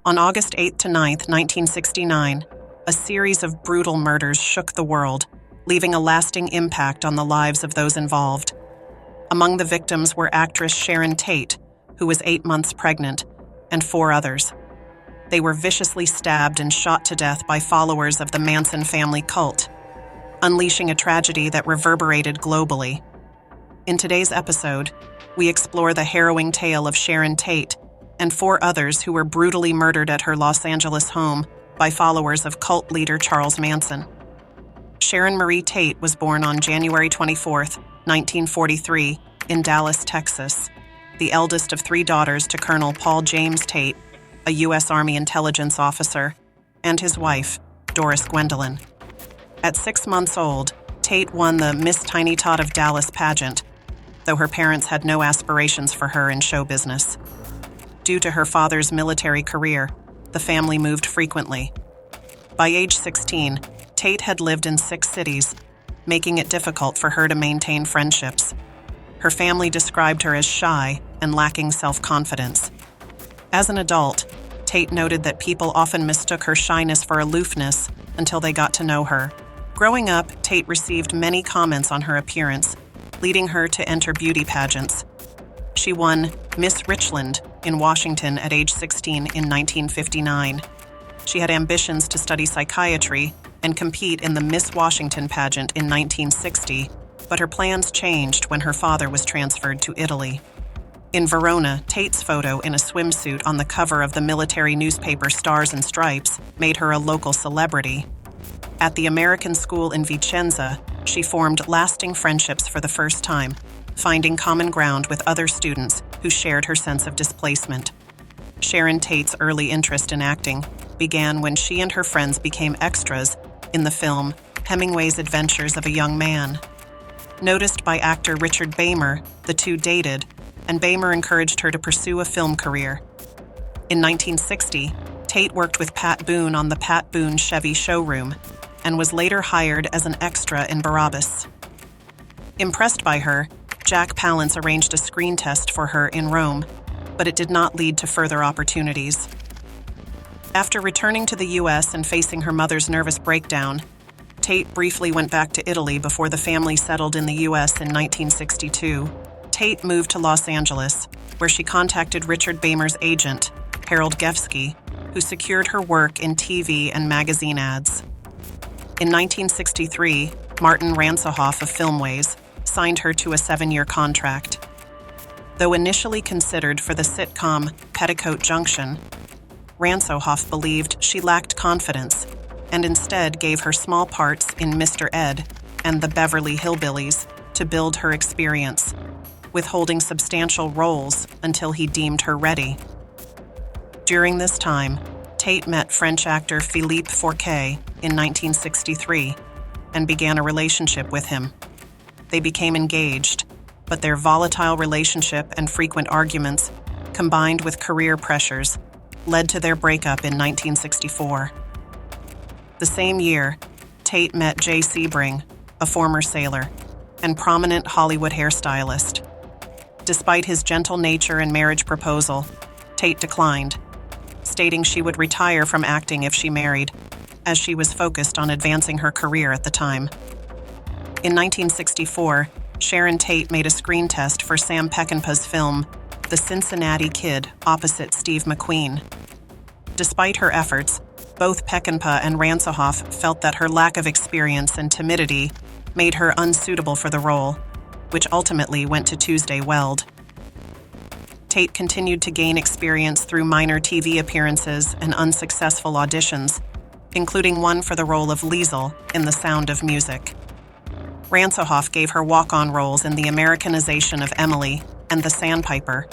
On August 8 to 9, 1969, a series of brutal murders shook the world, leaving a lasting impact on the lives of those involved. Among the victims were actress Sharon Tate, who was 8 months pregnant, and 4 others. They were viciously stabbed and shot to death by followers of the Manson family cult, unleashing a tragedy that reverberated globally. In today's episode, we explore the harrowing tale of Sharon Tate and 4 others who were brutally murdered at her Los Angeles home by followers of cult leader Charles Manson. Sharon Marie Tate was born on January 24, 1943, in Dallas, Texas, the eldest of 3 daughters to Colonel Paul James Tate, a U.S. Army intelligence officer, and his wife, Doris Gwendolyn. At 6 months old, Tate won the Miss Tiny Tot of Dallas pageant, though her parents had no aspirations for her in show business. Due to her father's military career, the family moved frequently. By age 16, Tate had lived in 6 cities, making it difficult for her to maintain friendships. Her family described her as shy and lacking self-confidence. As an adult, Tate noted that people often mistook her shyness for aloofness until they got to know her. Growing up, Tate received many comments on her appearance, leading her to enter beauty pageants. She won Miss Richland in Washington at age 16 in 1959. She had ambitions to study psychiatry and compete in the Miss Washington pageant in 1960, but her plans changed when her father was transferred to Italy. In Verona, Tate's photo in a swimsuit on the cover of the military newspaper Stars and Stripes made her a local celebrity. At the American school in Vicenza, she formed lasting friendships for the first time, finding common ground with other students who shared her sense of displacement. Sharon Tate's early interest in acting began when she and her friends became extras in the film Hemingway's Adventures of a Young Man. Noticed by actor Richard Beymer, the two dated, and Beymer encouraged her to pursue a film career. In 1960, Tate worked with Pat Boone on the Pat Boone Chevy showroom and was later hired as an extra in Barabbas. Impressed by her, Jack Palance arranged a screen test for her in Rome, but it did not lead to further opportunities. After returning to the U.S. and facing her mother's nervous breakdown, Tate briefly went back to Italy before the family settled in the U.S. in 1962. Tate moved to Los Angeles, where she contacted Richard Beymer's agent, Harold Gefsky, who secured her work in TV and magazine ads. In 1963, Martin Ransohoff of Filmways signed her to a 7-year contract. Though initially considered for the sitcom Petticoat Junction, Ransohoff believed she lacked confidence and instead gave her small parts in Mr. Ed and the Beverly Hillbillies to build her experience, withholding substantial roles until he deemed her ready. During this time, Tate met French actor Philippe Forquet in 1963 and began a relationship with him. They became engaged, but their volatile relationship and frequent arguments, combined with career pressures, led to their breakup in 1964. The same year, Tate met Jay Sebring, a former sailor, and prominent Hollywood hairstylist. Despite his gentle nature and marriage proposal, Tate declined, stating she would retire from acting if she married, as she was focused on advancing her career at the time. In 1964, Sharon Tate made a screen test for Sam Peckinpah's film, The Cincinnati Kid, opposite Steve McQueen. Despite her efforts, both Peckinpah and Ransohoff felt that her lack of experience and timidity made her unsuitable for the role, which ultimately went to Tuesday Weld. Tate continued to gain experience through minor TV appearances and unsuccessful auditions, including one for the role of Liesel in The Sound of Music. Ransohoff gave her walk-on roles in the Americanization of Emily and The Sandpiper.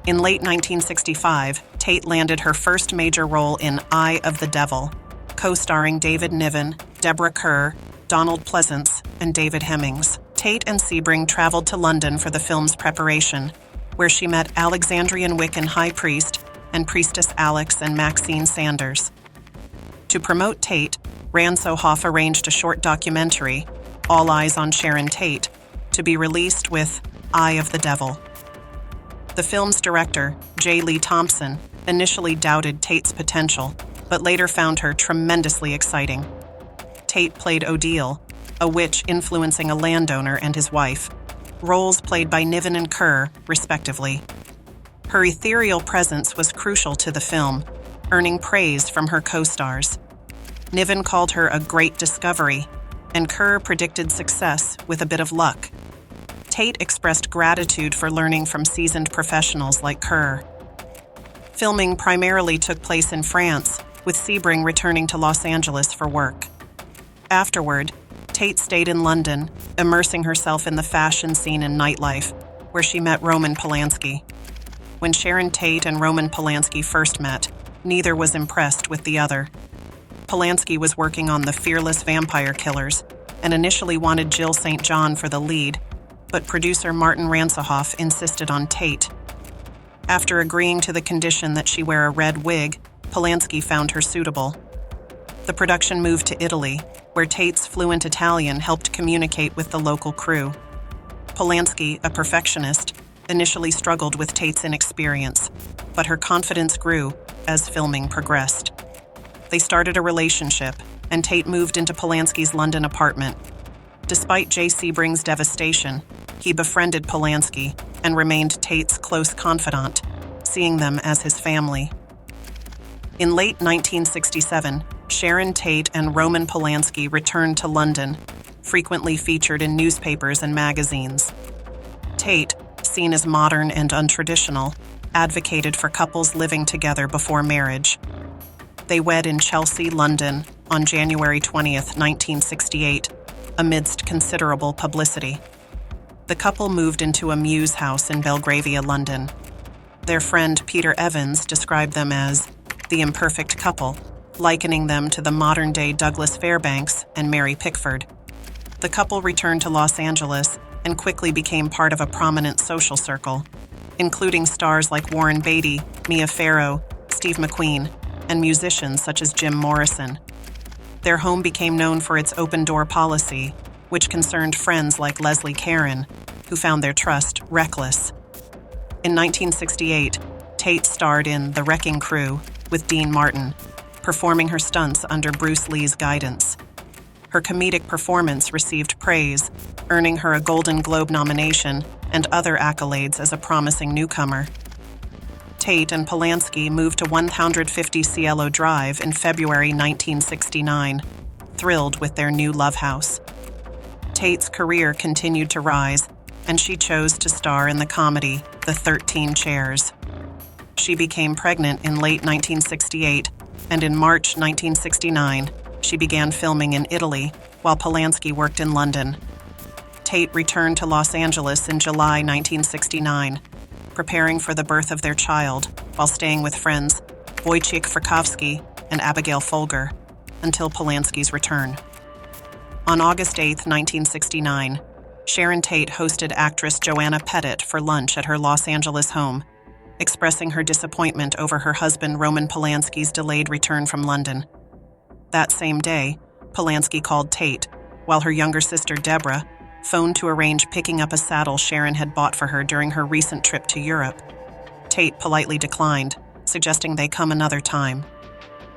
In late 1965, Tate landed her first major role in Eye of the Devil, co-starring David Niven, Deborah Kerr, Donald Pleasance, and David Hemmings. Tate and Sebring traveled to London for the film's preparation, where she met Alexandrian Wiccan High Priest and Priestess Alex and Maxine Sanders. To promote Tate, Ransohoff arranged a short documentary, All Eyes on Sharon Tate, to be released with Eye of the Devil. The film's director, J. Lee Thompson, initially doubted Tate's potential, but later found her tremendously exciting. Tate played Odile, a witch influencing a landowner and his wife, roles played by Niven and Kerr, respectively. Her ethereal presence was crucial to the film, earning praise from her co-stars. Niven called her a great discovery, and Kerr predicted success with a bit of luck. Tate expressed gratitude for learning from seasoned professionals like Kerr. Filming primarily took place in France, with Sebring returning to Los Angeles for work. Afterward, Tate stayed in London, immersing herself in the fashion scene and nightlife, where she met Roman Polanski. When Sharon Tate and Roman Polanski first met, neither was impressed with the other. Polanski was working on The Fearless Vampire Killers and initially wanted Jill St. John for the lead, but producer Martin Ransohoff insisted on Tate. After agreeing to the condition that she wear a red wig, Polanski found her suitable. The production moved to Italy, where Tate's fluent Italian helped communicate with the local crew. Polanski, a perfectionist, initially struggled with Tate's inexperience, but her confidence grew as filming progressed. They started a relationship, and Tate moved into Polanski's London apartment. Despite Jay Sebring's devastation, he befriended Polanski and remained Tate's close confidant, seeing them as his family. In late 1967, Sharon Tate and Roman Polanski returned to London, frequently featured in newspapers and magazines. Tate, seen as modern and untraditional, advocated for couples living together before marriage. They wed in Chelsea, London, on January 20th, 1968, amidst considerable publicity. The couple moved into a Muse house in Belgravia, London. Their friend Peter Evans described them as the imperfect couple, likening them to the modern-day Douglas Fairbanks and Mary Pickford. The couple returned to Los Angeles and quickly became part of a prominent social circle, including stars like Warren Beatty, Mia Farrow, Steve McQueen, and musicians such as Jim Morrison. Their home became known for its open-door policy, which concerned friends like Leslie Caron, who found their trust reckless. In 1968, Tate starred in The Wrecking Crew with Dean Martin, performing her stunts under Bruce Lee's guidance. Her comedic performance received praise, earning her a Golden Globe nomination and other accolades as a promising newcomer. Tate and Polanski moved to 150 Cielo Drive in February 1969, thrilled with their new love house. Tate's career continued to rise, and she chose to star in the comedy The 13 Chairs. She became pregnant in late 1968, and in March 1969, she began filming in Italy while Polanski worked in London. Tate returned to Los Angeles in July 1969, preparing for the birth of their child while staying with friends Wojciech Frykowski and Abigail Folger until Polanski's return. On August 8, 1969, Sharon Tate hosted actress Joanna Pettit for lunch at her Los Angeles home, expressing her disappointment over her husband Roman Polanski's delayed return from London. That same day, Polanski called Tate, while her younger sister Deborah phoned to arrange picking up a saddle Sharon had bought for her during her recent trip to Europe. Tate politely declined, suggesting they come another time.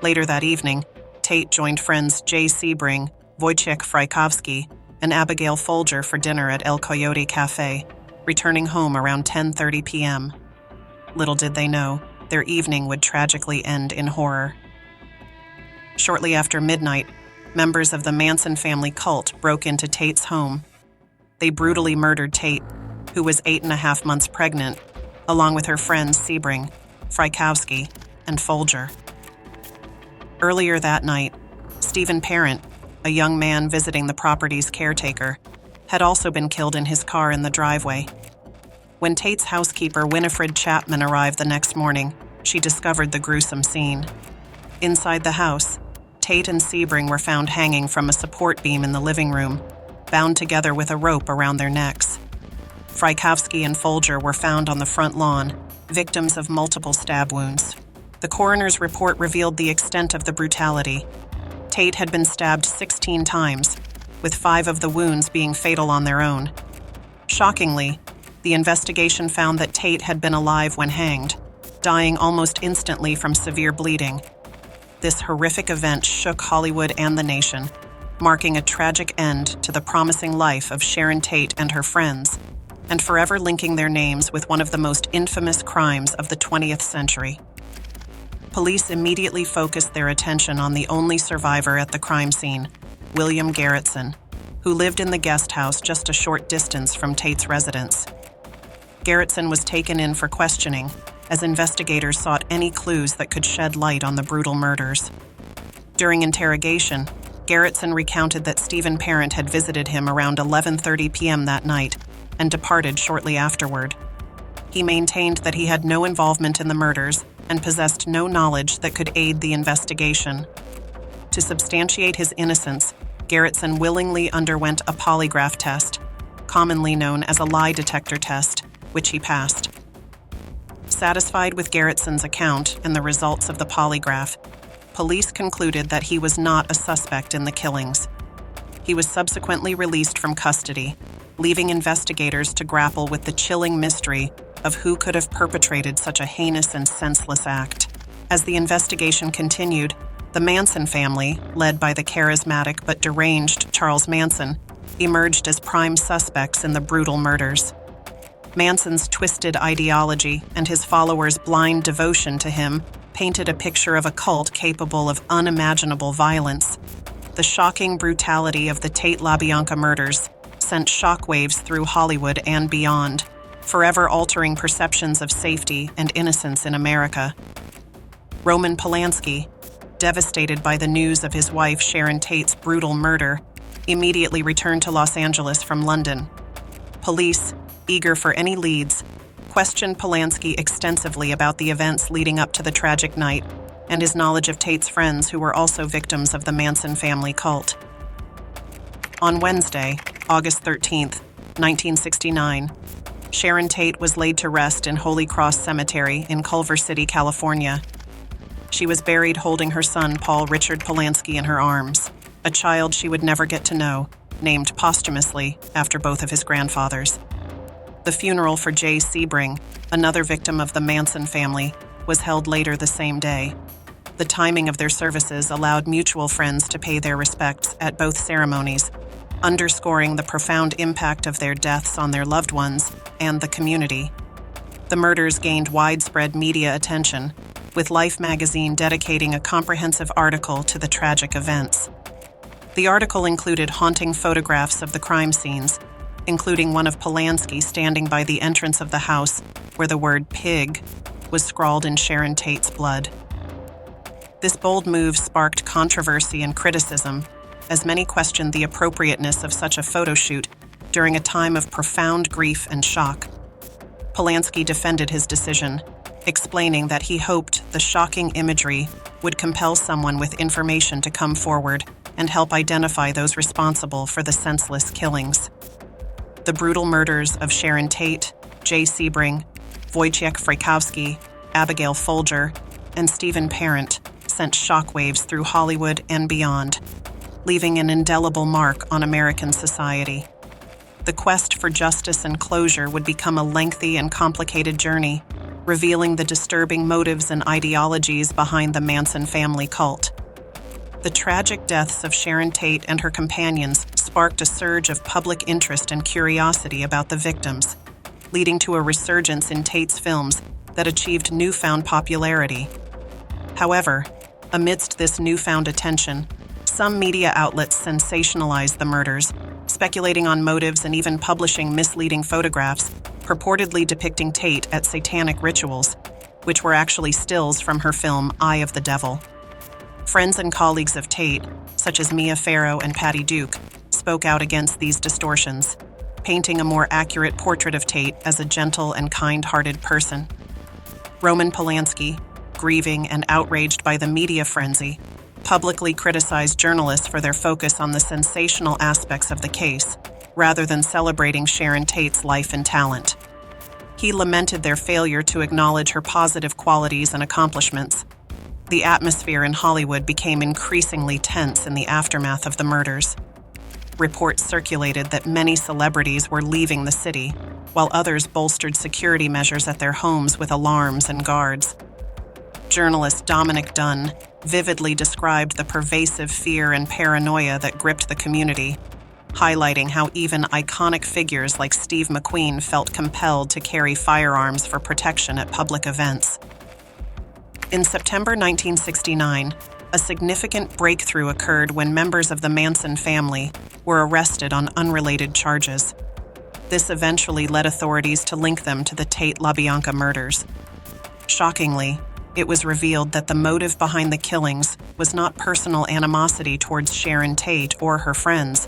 Later that evening, Tate joined friends Jay Sebring, Wojciech Frykowski, and Abigail Folger for dinner at El Coyote Cafe, returning home around 10:30 p.m. Little did they know, their evening would tragically end in horror. Shortly after midnight, members of the Manson family cult broke into Tate's home. They brutally murdered Tate, who was 8.5 months pregnant, along with her friends Sebring, Frykowski, and Folger. Earlier that night, Stephen Parent, a young man visiting the property's caretaker, had also been killed in his car in the driveway. When Tate's housekeeper Winifred Chapman arrived the next morning, she discovered the gruesome scene. Inside the house, Tate and Sebring were found hanging from a support beam in the living room, bound together with a rope around their necks. Frykowski and Folger were found on the front lawn, victims of multiple stab wounds. The coroner's report revealed the extent of the brutality. Tate had been stabbed 16 times, with 5 of the wounds being fatal on their own. Shockingly, the investigation found that Tate had been alive when hanged, dying almost instantly from severe bleeding. This horrific event shook Hollywood and the nation, marking a tragic end to the promising life of Sharon Tate and her friends, and forever linking their names with one of the most infamous crimes of the 20th century. Police immediately focused their attention on the only survivor at the crime scene, William Garretson, who lived in the guest house just a short distance from Tate's residence. Garretson was taken in for questioning as investigators sought any clues that could shed light on the brutal murders. During interrogation, Garretson recounted that Stephen Parent had visited him around 11:30 p.m. that night and departed shortly afterward. He maintained that he had no involvement in the murders and possessed no knowledge that could aid the investigation. To substantiate his innocence, Garretson willingly underwent a polygraph test, commonly known as a lie detector test, which he passed. Satisfied with Garretson's account and the results of the polygraph, police concluded that he was not a suspect in the killings. He was subsequently released from custody, leaving investigators to grapple with the chilling mystery of who could have perpetrated such a heinous and senseless act. As the investigation continued, the Manson family, led by the charismatic but deranged Charles Manson, emerged as prime suspects in the brutal murders. Manson's twisted ideology and his followers' blind devotion to him painted a picture of a cult capable of unimaginable violence. The shocking brutality of the tate-labianca murders sent shockwaves through Hollywood and beyond, forever altering perceptions of safety and innocence in America. Roman Polanski, devastated by the news of his wife Sharon Tate's brutal murder, immediately returned to Los Angeles from London. Police, eager for any leads, questioned Polanski extensively about the events leading up to the tragic night and his knowledge of Tate's friends who were also victims of the Manson family cult. On Wednesday, August 13, 1969, Sharon Tate was laid to rest in Holy Cross Cemetery in Culver City, California. She was buried holding her son, Paul Richard Polanski, in her arms, a child she would never get to know, named posthumously after both of his grandfathers. The funeral for Jay Sebring, another victim of the Manson family, was held later the same day. The timing of their services allowed mutual friends to pay their respects at both ceremonies, underscoring the profound impact of their deaths on their loved ones and the community. The murders gained widespread media attention, with Life magazine dedicating a comprehensive article to the tragic events. The article included haunting photographs of the crime scenes, including one of Polanski standing by the entrance of the house where the word pig was scrawled in Sharon Tate's blood. This bold move sparked controversy and criticism, as many questioned the appropriateness of such a photo shoot during a time of profound grief and shock. Polanski defended his decision, explaining that he hoped the shocking imagery would compel someone with information to come forward and help identify those responsible for the senseless killings. The brutal murders of Sharon Tate, Jay Sebring, Wojciech Frykowski, Abigail Folger, and Stephen Parent sent shockwaves through Hollywood and beyond, leaving an indelible mark on American society. The quest for justice and closure would become a lengthy and complicated journey, revealing the disturbing motives and ideologies behind the Manson family cult. The tragic deaths of Sharon Tate and her companions sparked a surge of public interest and curiosity about the victims, leading to a resurgence in Tate's films that achieved newfound popularity. However, amidst this newfound attention, some media outlets sensationalized the murders, speculating on motives and even publishing misleading photographs purportedly depicting Tate at satanic rituals, which were actually stills from her film Eye of the Devil. Friends and colleagues of Tate, such as Mia Farrow and Patty Duke, spoke out against these distortions, painting a more accurate portrait of Tate as a gentle and kind-hearted person. Roman Polanski, grieving and outraged by the media frenzy, publicly criticized journalists for their focus on the sensational aspects of the case, rather than celebrating Sharon Tate's life and talent. He lamented their failure to acknowledge her positive qualities and accomplishments. The atmosphere in Hollywood became increasingly tense in the aftermath of the murders. Reports circulated that many celebrities were leaving the city, while others bolstered security measures at their homes with alarms and guards. Journalist Dominic Dunn vividly described the pervasive fear and paranoia that gripped the community, highlighting how even iconic figures like Steve McQueen felt compelled to carry firearms for protection at public events. In September 1969, a significant breakthrough occurred when members of the Manson family were arrested on unrelated charges. This eventually led authorities to link them to the Tate-LaBianca murders. Shockingly, it was revealed that the motive behind the killings was not personal animosity towards Sharon Tate or her friends,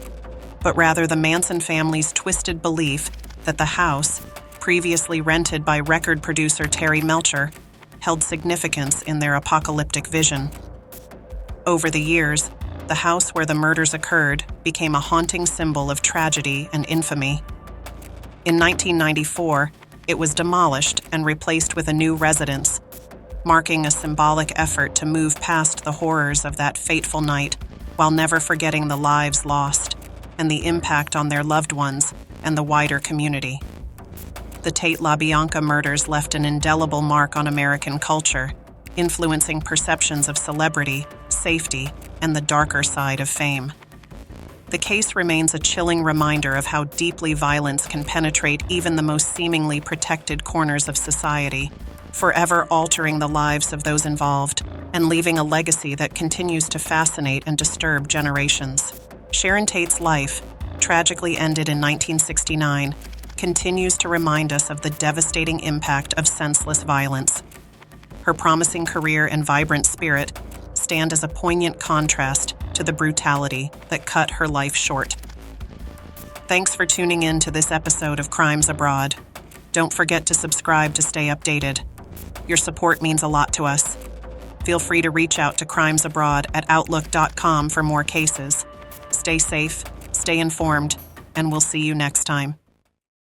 but rather the Manson family's twisted belief that the house, previously rented by record producer Terry Melcher, held significance in their apocalyptic vision. Over the years, the house where the murders occurred became a haunting symbol of tragedy and infamy. In 1994, it was demolished and replaced with a new residence, marking a symbolic effort to move past the horrors of that fateful night while never forgetting the lives lost and the impact on their loved ones and the wider community. The Tate-LaBianca murders left an indelible mark on American culture, influencing perceptions of celebrity, safety, and the darker side of fame. The case remains a chilling reminder of how deeply violence can penetrate even the most seemingly protected corners of society, forever altering the lives of those involved and leaving a legacy that continues to fascinate and disturb generations. Sharon Tate's life, tragically ended in 1969, continues to remind us of the devastating impact of senseless violence. Her promising career and vibrant spirit stand as a poignant contrast to the brutality that cut her life short. Thanks for tuning in to this episode of Crimes Abroad. Don't forget to subscribe to stay updated. Your support means a lot to us. Feel free to reach out to crimesabroad@outlook.com for more cases. Stay safe, stay informed, and we'll see you next time.